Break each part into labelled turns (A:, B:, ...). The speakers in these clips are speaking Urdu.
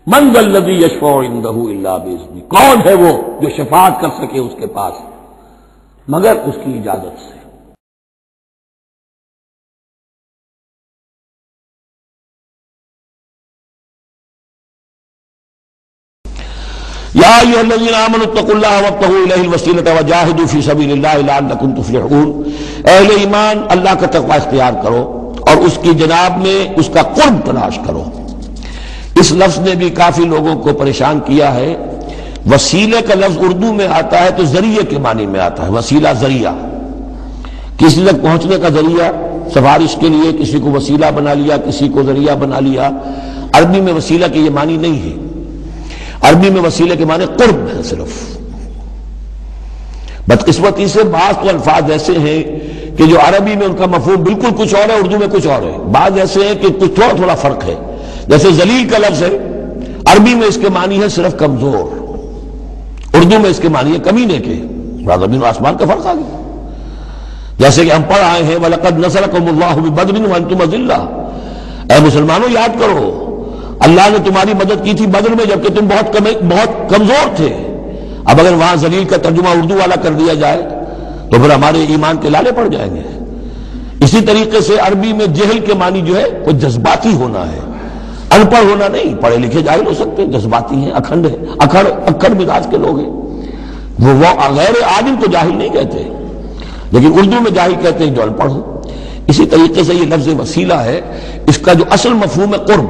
A: من ذا الذی یشفع عندہ الا باذنہ، کون ہے وہ جو شفاعت کر سکے اس کے پاس مگر اس کی اجازت سے۔ یا ایھا الذین آمنوا اتقوا اللہ وابتغوا الیہ الوسیلۃ وجاہدوا فی سبیل اللہ لعلکم تفلحون، اہل ایمان اللہ کا تقوی اختیار کرو اور اس کی جناب میں اس کا قرب تلاش کرو۔ اس لفظ نے بھی کافی لوگوں کو پریشان کیا ہے۔ وسیلے کا لفظ اردو میں آتا ہے تو ذریعے کے معنی میں آتا ہے، وسیلہ ذریعہ، کسی تک پہنچنے کا ذریعہ، سفارش کے لیے کسی کو وسیلہ بنا لیا، کسی کو ذریعہ بنا لیا۔ عربی میں وسیلہ کے یہ معنی نہیں ہے، عربی میں وسیلے کے معنی قرب ہے صرف۔ بدقسمتی سے بعض تو الفاظ ایسے ہیں کہ جو عربی میں ان کا مفہوم بالکل کچھ اور ہے، اردو میں کچھ اور ہے۔ بعض ایسے ہیں کہ کچھ تھوڑا تھوڑا فرق ہے، جیسے ذلیل کا لفظ ہے، عربی میں اس کے معنی ہے صرف کمزور، اردو میں اس کے معنی ہے کمینے کے۔ زمین و آسمان کا فرق آ گیا۔ جیسے کہ ہم پڑھ آئے ہیں وَلَقَدْ نَصَرَكُمُ اللَّهُ بِبَدْرٍ وَأَنْتُمْ أَذِلَّةٌ، اے مسلمانوں یاد کرو اللہ نے تمہاری مدد کی تھی بدر میں جبکہ تم بہت کمزور تھے۔ اب اگر وہاں ذلیل کا ترجمہ اردو والا کر دیا جائے تو پھر ہمارے ایمان کے لالے پڑ جائیں گے۔ اسی طریقے سے عربی میں جہل کے معنی جو ہے وہ جذباتی ہونا ہے، ان پڑھ ہونا نہیں۔ پڑھے لکھے جاہل ہو سکتے ہیں، جذباتی ہیں، اکھنڈ ہیں، اکھڑ مزاج کے لوگ ہیں، وہ غیر عالم کو جاہل نہیں کہتے، لیکن اردو میں جاہل کہتے ہیں جو ان پڑھ ہو۔ اسی طریقے سے یہ لفظ وسیلہ ہے، اس کا جو اصل مفہوم ہے قرب۔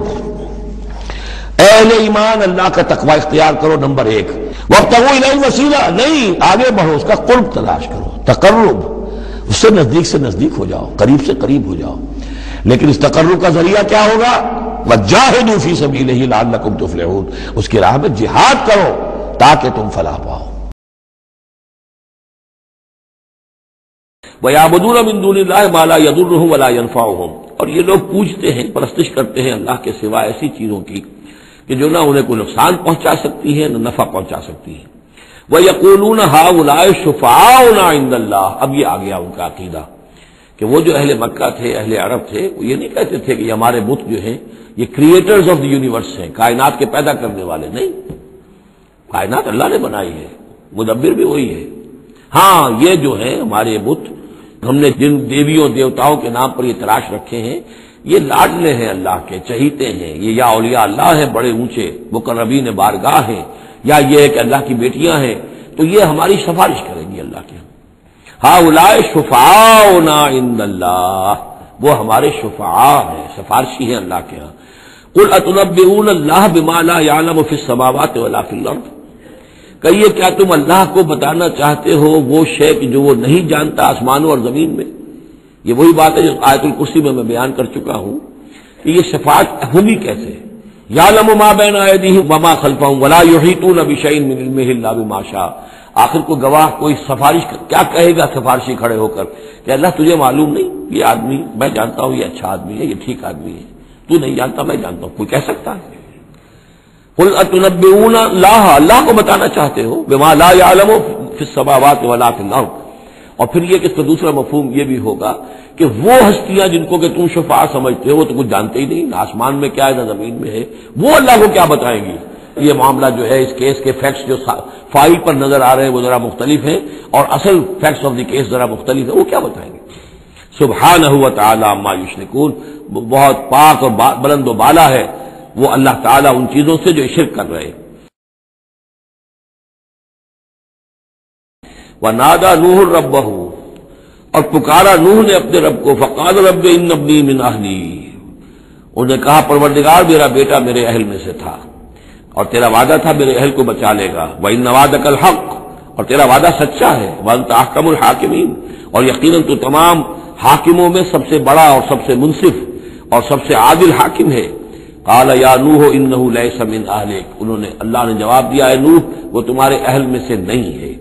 A: اہل ایمان اللہ کا تقوی اختیار کرو، نمبر ایک۔ وابتغوا الیہ الوسیلہ، نہیں آگے بڑھو، اس کا قرب تلاش کرو، تقرب، اس سے نزدیک ہو جاؤ، قریب سے قریب ہو جاؤ۔ لیکن اس تقرب کا ذریعہ کیا ہوگا؟ وجاہدوا فی سبیلہ لعلکم تفلحون، اس کی راہ میں جہاد کرو تاکہ تم فلاح پاؤ۔ وَيَعْبُدُونَ مِن دُونِ اللَّهِ مَا لَا يَضُرُّهُمْ وَلَا يَنفَعُهُمْ، اور یہ لوگ پوجتے ہیں، پرستش کرتے ہیں اللہ کے سوا ایسی چیزوں کی کہ جو نہ انہیں کوئی نقصان پہنچا سکتی ہے نہ نفع پہنچا سکتی ہے۔ وَيَقُولُونَ هَؤُلَاءِ شُفَعَاؤُنَا عِندَ اللَّهِ، اب یہ آ گیا ان کا عقیدہ کہ وہ جو اہل مکہ تھے، اہل عرب تھے، وہ یہ نہیں کہتے تھے کہ یہ ہمارے بت جو ہیں یہ کریٹرز آف دی یونیورس ہیں، کائنات کے پیدا کرنے والے نہیں، کائنات اللہ نے بنائی ہے، مدبر بھی وہی ہے۔ ہاں یہ جو ہے ہمارے بت، ہم نے جن دیویوں دیوتاؤں کے نام پر یہ تراش رکھے ہیں، یہ لاڈلے ہیں اللہ کے، چہیتے ہیں، یہ یا اولیاء اللہ ہیں بڑے اونچے مقربین بارگاہ ہیں، یا یہ ہے کہ اللہ کی بیٹیاں ہیں، تو یہ ہماری سفارش کریں گی اللہ کے۔ ہؤلاء شفعاؤنا عند اللہ، وہ ہمارے شفعاء ہیں، سفارشی ہیں اللہ کے ہاں۔ قل اتنبئون اللہ بما لا يعلم في السماوات ولا في الارض، کہیے کیا تم اللہ کو بتانا چاہتے ہو وہ شے جو وہ نہیں جانتا آسمانوں اور زمین میں؟ یہ وہی بات ہے جو آیت الکرسی میں بیان کر چکا ہوں کہ یہ شفاعت ہوگی کیسے۔ یعلم ما بین ایدیہم وما خلفہم ولا یحیطون بشیء من علمہ الا بما شاء، آخر کو گواہ کوئی سفارش کیا کہے گا سفارشی کھڑے ہو کر کہ اللہ تجھے معلوم نہیں یہ آدمی، میں جانتا ہوں یہ اچھا آدمی ہے، یہ ٹھیک آدمی ہے، تو نہیں جانتا میں جانتا ہوں، کوئی کہہ سکتا ہے؟ قل اتنبئون اللہ، اللہ کو بتانا چاہتے ہو بما لا يعلم فی السماوات ولا فی الارض، اور پھر یہ کہ اس کا دوسرا مفہوم یہ بھی ہوگا کہ وہ ہستیاں جن کو کہ تم شفاعت سمجھتے ہو وہ تو کچھ جانتے ہی نہیں، نہ آسمان میں کیا ہے نہ زمین میں ہے، وہ اللہ کو کیا بتائیں گی؟ یہ معاملہ جو ہے اس کیس کے فیکٹس جو فائل پر نظر آ رہے ہیں وہ ذرا مختلف ہیں، اور اصل فیکٹس آف دی کیس ذرا مختلف ہے، وہ کیا بتائیں گے؟ سبحانہ و تعالی عما یشرکون، بہت پاک اور بلند و بالا ہے وہ اللہ تعالیٰ ان چیزوں سے جو شرک کر رہے۔ وَنَادَى نُوحٌ رَبَّهُ، اور پکارا نوح نے اپنے رب کو، فَقَالَ رَبِّ إِنَّ ابْنِي مِنْ أَهْلِي، انہوں نے کہا پروردگار میرا بیٹا میرے اہل میں سے تھا، اور تیرا وعدہ تھا میرے اہل کو بچا لے گا، وَإِنَّ وَعْدَكَ الْحَقُّ، اور تیرا وعدہ سچا ہے، وَأَنْتَ أَحْكَمُ الْحَاكِمِينَ، اور یقیناً تو تمام حاکموں میں سب سے بڑا اور سب سے منصف اور سب سے عادل حاکم ہے۔ قال یا نوح انہ لیس من اہلک، انہوں نے اللہ نے جواب دیا ہے نوح وہ تمہارے اہل میں سے نہیں ہے،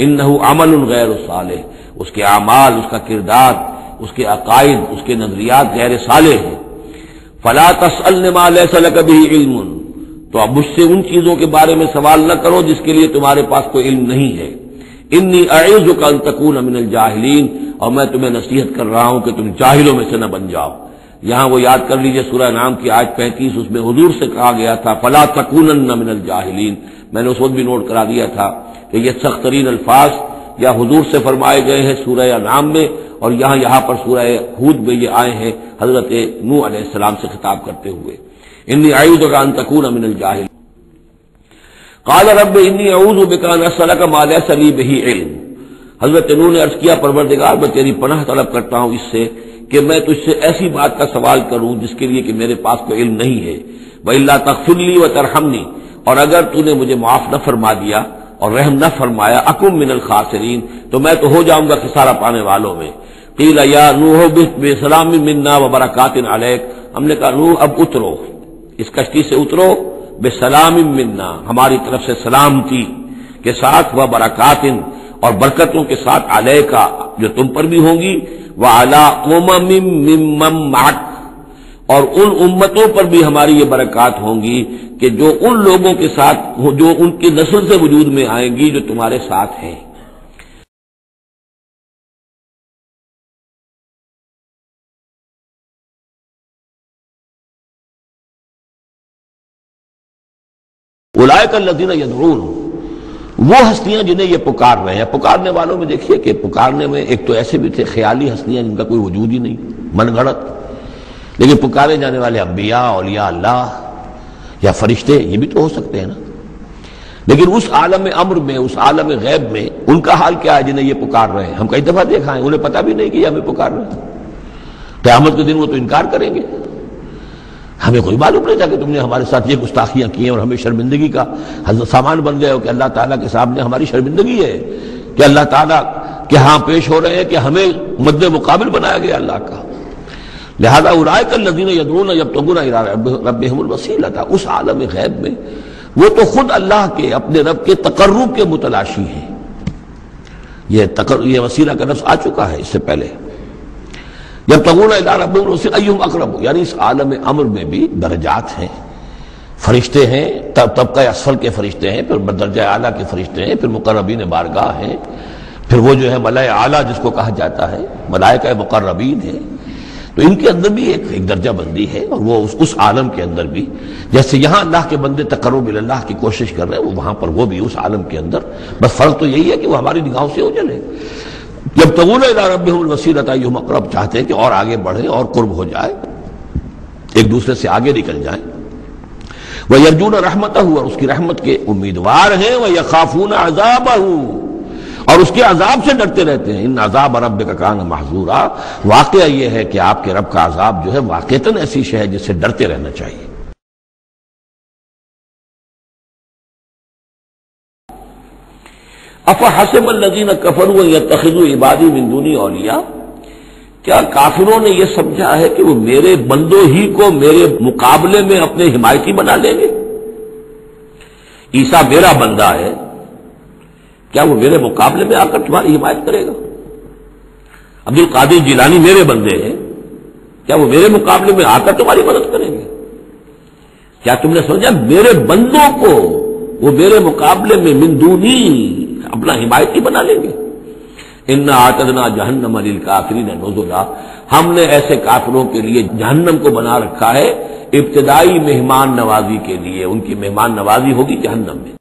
A: انہ عمل غیر صالح، اس کے اعمال، اس کا کردار، اس کے عقائد، اس کے نظریات غیر صالح ہیں۔ فلا تسألن ما لیس لک بہ علم، تو اب مجھ سے ان چیزوں کے بارے میں سوال نہ کرو جس کے لیے تمہارے پاس کوئی علم نہیں ہے۔ انی اعوذک ان تکون من الجاہلین، اور میں تمہیں نصیحت کر رہا ہوں کہ تم جاہلوں میں سے نہ بن جاؤ۔ یہاں وہ یاد کر لیجئے سورہ انعام کی آیت 35، اس میں حضور سے کہا گیا تھا فلا تکونن من الجاہلین. میں نے اس وقت بھی نوٹ کرا دیا تھا کہ یہ سخت ترین الفاظ یا حضور سے فرمائے گئے ہیں سورہ انعام میں، اور یہاں پر سورہ ہود میں یہ آئے ہیں حضرت نوح علیہ السلام سے خطاب کرتے ہوئے. انی اعوذ ان تکون من الجاہلین. قال رب انی اعوذ بک ان اسألک ما لیس لی بہ علم. حضرت نوح نے عرض کیا پروردگار میں تیری پناہ طلب کرتا ہوں اس سے کہ میں تجھ سے ایسی بات کا سوال کروں جس کے لیے کہ میرے پاس کوئی علم نہیں ہے. وَإِلَّا تَغْفِرْ لِي وَتَرْحَمْنِي، اور اگر تو نے مجھے معاف نہ فرما دیا اور رحم نہ فرمایا اکم من الخاسرین، تو میں تو ہو جاؤں گا خسارہ پانے والوں میں. قیل یا نوح اہبط بسلام منا وبرکات علیک. ہم نے کہا نوح اب اترو، اس کشتی سے اترو، بسلام منا ہماری طرف سے سلامتی کے ساتھ، وبرکات اور برکتوں کے ساتھ، علیکا جو تم پر بھی ہوں گی، وعلی امم ممن معک اور ان امتوں پر بھی ہماری یہ برکات ہوں گی کہ جو ان لوگوں کے ساتھ جو ان کی نسل سے وجود میں آئیں گی جو تمہارے ساتھ ہیں. اولئک الذین یدعون، وہ ہستیاں جنہیں یہ پکار رہے ہیں. پکارنے والوں میں دیکھیے کہ پکارنے میں ایک تو ایسے بھی تھے خیالی ہستیاں جن کا کوئی وجود ہی نہیں، من گھڑت، لیکن پکارے جانے والے انبیاء، اولیاء اللہ یا فرشتے یہ بھی تو ہو سکتے ہیں نا. لیکن اس عالم امر میں، اس عالم غیب میں ان کا حال کیا ہے جنہیں یہ پکار رہے ہیں؟ ہم کئی دفعہ دیکھا ہے انہیں پتہ بھی نہیں کہ یہ ہمیں پکار رہے ہیں. قیامت کے دن وہ تو انکار کریں گے. ہمیں کوئی معلوم نہیں تھا کہ تم نے ہمارے ساتھ یہ گستاخیاں کی ہیں اور ہمیں شرمندگی کا سامان بن گئے ہو کہ اللہ تعالیٰ کے سامنے ہماری شرمندگی ہے کہ اللہ تعالیٰ کے ہاں پیش ہو رہے ہیں کہ ہمیں مد مقابل بنایا گیا اللہ کا. لہذا اولئک الذین یدعون یبتغون الی ربہم الوسیلۃ، اس عالم غیب میں وہ تو خود اللہ کے اپنے رب کے تقرب کے متلاشی ہیں. یہ وسیلہ کا لفظ آ چکا ہے اس سے پہلے. یبتغون الی ربہم الوسیلۃ ایہم اقرب، یعنی اس عالم امر میں بھی درجات ہیں، فرشتے ہیں، طبقہ اسفل کے فرشتے ہیں، پھر درجہ اعلیٰ کے فرشتے ہیں، پھر مقربین بارگاہ ہیں، پھر وہ جو ہے ملائے اعلیٰ جس کو کہا جاتا ہے، ملائکہ مقربین ہیں. تو ان کے اندر بھی ایک درجہ بندی ہے، اور وہ اس عالم کے اندر بھی جیسے یہاں اللہ کے بندے تقرب اللہ کی کوشش کر رہے ہیں، وہاں پر وہ بھی اس عالم کے اندر. بس فرق تو یہی ہے کہ وہ ہماری نگاہوں سے اوجھل ہے. یبتغون الی ربہم الوسیلۃ ایہم اقرب، چاہتے ہیں کہ اور آگے بڑھیں اور قرب ہو جائے، ایک دوسرے سے آگے نکل جائیں. وَيَرْجُونَ رَحْمَتَهُ، اور اس کی رحمت کے امیدوار ہیں. وَيَخَافُونَ عَذَابَهُ، اور اس کے عذاب سے ڈرتے رہتے ہیں. ان عذاب ربک کان محذورا، واقعہ یہ ہے کہ آپ کے رب کا عذاب جو ہے واقعتاً ایسی شے ہے جس سے ڈرتے رہنا چاہیے. افحسب الذین کفروا ان یتخذوا عبادی من دونی اولیاء، کیا کافروں نے یہ سمجھا ہے کہ وہ میرے بندوں ہی کو میرے مقابلے میں اپنے حمایتی بنا لیں گے؟ عیسیٰ میرا بندہ ہے، کیا وہ میرے مقابلے میں آ کر تمہاری حمایت کرے گا؟ عبد القادر جیلانی میرے بندے ہیں، کیا وہ میرے مقابلے میں آ کر تمہاری مدد کریں گے؟ کیا تم نے سمجھا میرے بندوں کو وہ میرے مقابلے میں من دونی اپنا حمایتی بنا لیں گے؟ انا اعتدنا جہنم للکافرین نزلا، ہم نے ایسے کافروں کے لیے جہنم کو بنا رکھا ہے ابتدائی مہمان نوازی کے لیے. ان کی مہمان نوازی ہوگی جہنم میں.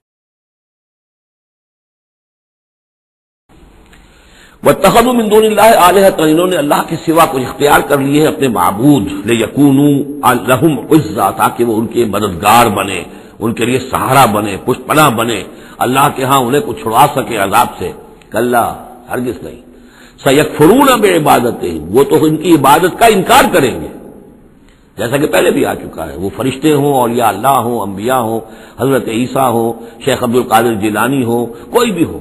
A: واتخذوا من دون اللہ آلہۃ، انہوں نے اللہ کے سوا کچھ اختیار کر لیے ہیں اپنے معبود، لیکونوا لہم عزا، تاکہ وہ ان کے مددگار بنے، ان کے لیے سہارا بنے، پشت پناہ بنے، اللہ کے ہاں انہیں کچھ چھڑا سکے عذاب سے. کلا، ہرگز نہیں. سیکفرون بعبادتہم، وہ تو ان کی عبادت کا انکار کریں گے، جیسا کہ پہلے بھی آ چکا ہے. وہ فرشتے ہوں، اولیاء اللہ ہوں، انبیاء ہوں، حضرت عیسیٰ ہوں، شیخ عبد القادر جیلانی ہو، کوئی بھی ہو،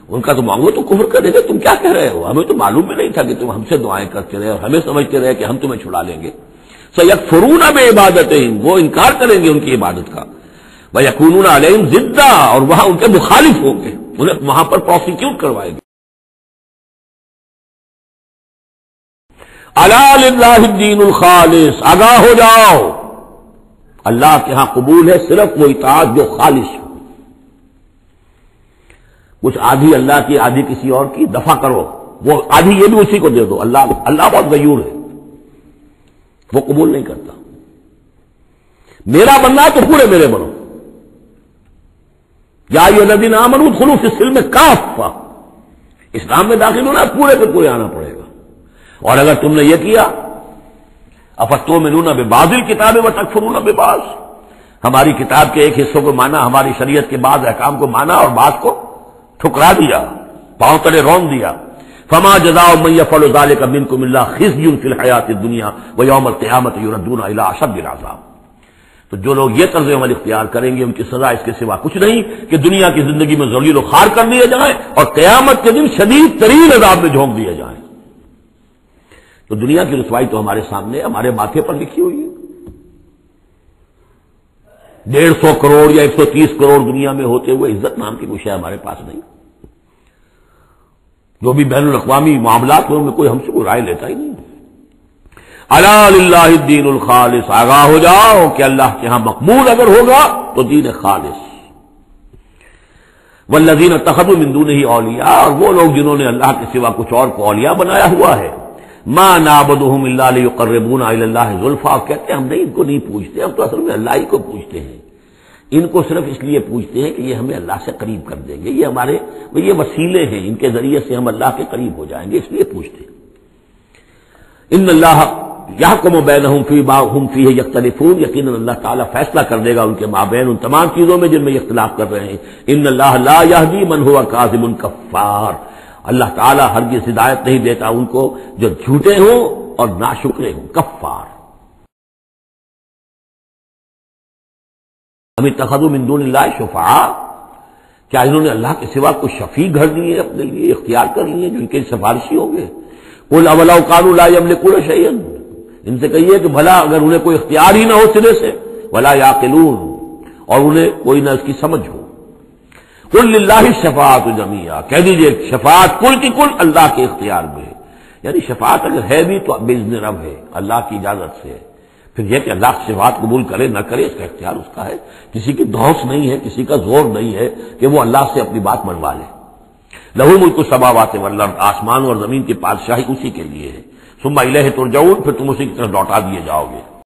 A: ان کا تو مانگو تو کفر کر دے گا. تم کیا کہہ رہے ہو؟ ہمیں تو معلوم بھی نہیں تھا کہ تم ہم سے دعائیں کرتے رہے اور ہمیں سمجھتے رہے کہ ہم تمہیں چھڑا لیں گے. سیکفرون بعبادتہم، وہ انکار کریں گے ان کی عبادت کا. وَيَكُونُونَ عَلَيْهِمْ ضِدًّا، اور وہاں ان کے مخالف ہوں گے، انہیں وہاں پر پروسیکیوٹ کروائیں گے. الا للہ الدین الخالص، آگاہ ہو جاؤ، اللہ کے ہاں قبول ہے صرف وہ اطاعت جو خالص ہو. کچھ آدھی اللہ کی آدھی کسی اور کی دفع کرو، وہ آدھی یہ بھی اسی کو دے دو. اللہ بہت غیور ہے، وہ قبول نہیں کرتا. میرا بننا ہے تو پورے میرے بنو. یا ایھا الذین آمنوا ادخلوا فی السلم کافہ، اسلام میں داخل ہونا پورے پہ پورے آنا پڑے گا. اور اگر تم نے یہ کیا افتؤمنون ببعض الکتاب وتکفرون ببعض، ہماری کتاب کے ایک حصوں کو مانا، ہماری شریعت کے بعض احکام کو مانا اور بعض کو ٹھکرا دیا، پاؤں تلے رون دیا. فما جزاء من يفعل ذلك منكم الا خزي في الحياة الدنيا ويوم القيامة يردون الى اشد العذاب. تو جو لوگ یہ طرز عمل اختیار کریں گے ان کی سزا اس کے سوا کچھ نہیں کہ دنیا کی زندگی میں ذلیل و خوار کر دیے جائیں اور قیامت کے دن شدید ترین عذاب میں جھونک دیے جائیں. تو دنیا کی رسوائی تو ہمارے سامنے ہمارے ماتھے پر لکھی ہوئی ہے. 150 کروڑ یا 130 کروڑ دنیا میں ہوتے ہوئے عزت نام کی کوئی شے ہمارے پاس نہیں. جو بھی بین الاقوامی معاملات ہیں ان میں کوئی ہم سے کوئی رائے لیتا ہی نہیں. الا للہ الدین الخالص، آگاہ ہو جاؤ کہ اللہ کے ہاں مقبول اگر ہوگا تو دین خالص. والذین اتخذوا من دونہ اولیاء، اور وہ لوگ جنہوں نے اللہ کے سوا کچھ اور کو اولیاء بنایا ہوا ہے. ما نعبدهم الا لیقربونا الی اللہ زلفیٰ، کہتے ہیں ہم نہیں ان کو نہیں پوچھتے، ہم تو اصل میں اللہ ہی کو پوچھتے ہیں. ان کو صرف اس لیے پوچھتے ہیں کہ یہ ہمیں اللہ سے قریب کر دیں گے، یہ ہمارے یہ وسیلے ہیں، ان کے ذریعے سے ہم اللہ کے قریب ہو جائیں گے، اس لیے پوچھتے ہیں. ان اللہ یحکم بینہم فیما ھم فیہ یختلفون، یقیناً اللہ تعالیٰ فیصلہ کر دے گا ان کے مابین ان تمام چیزوں میں جن میں یہ اختلاف کر رہے ہیں. ان اللہ لا یہدی من ھو کاذب کفار، اللہ تعالیٰ ہرگز ہدایت نہیں دیتا ان کو جو جھوٹے ہوں اور ناشکرے ہوں، کفار. ہم اتخذوا من دون اللہ شفعاء، کیا انہوں نے اللہ کے سوا کچھ شفیع گھر لیے اپنے لیے، اختیار کر لیے جو ان کے سفارشی ہوں گے. قل اولو کانوا لا یملکون شیئا، ان سے کہیے کہ بھلا اگر انہیں کوئی اختیار ہی نہ ہو سرے سے، ولا یعقلون، اور انہیں کوئی نہ اس کی سمجھ ہو. قل للہ الشفاعۃ جمیعا، کہہ دیجئے شفاعت کل کی کل اللہ کے اختیار میں ہے. یعنی شفاعت اگر ہے بھی تو باذن رب ہے، اللہ کی اجازت سے ہے. پھر یہ کہ اللہ شفاعت قبول کرے نہ کرے اس کا اختیار اس کا ہے. کسی کی دھوس نہیں ہے، کسی کا زور نہیں ہے کہ وہ اللہ سے اپنی بات منوا لے. لہ ملک السماوات والارض، آسمان اور زمین کی بادشاہی اسی کے لیے ہے. ثم الیہ ترجعون، پھر تم اسی کی طرف لوٹا دیے جاؤ گے.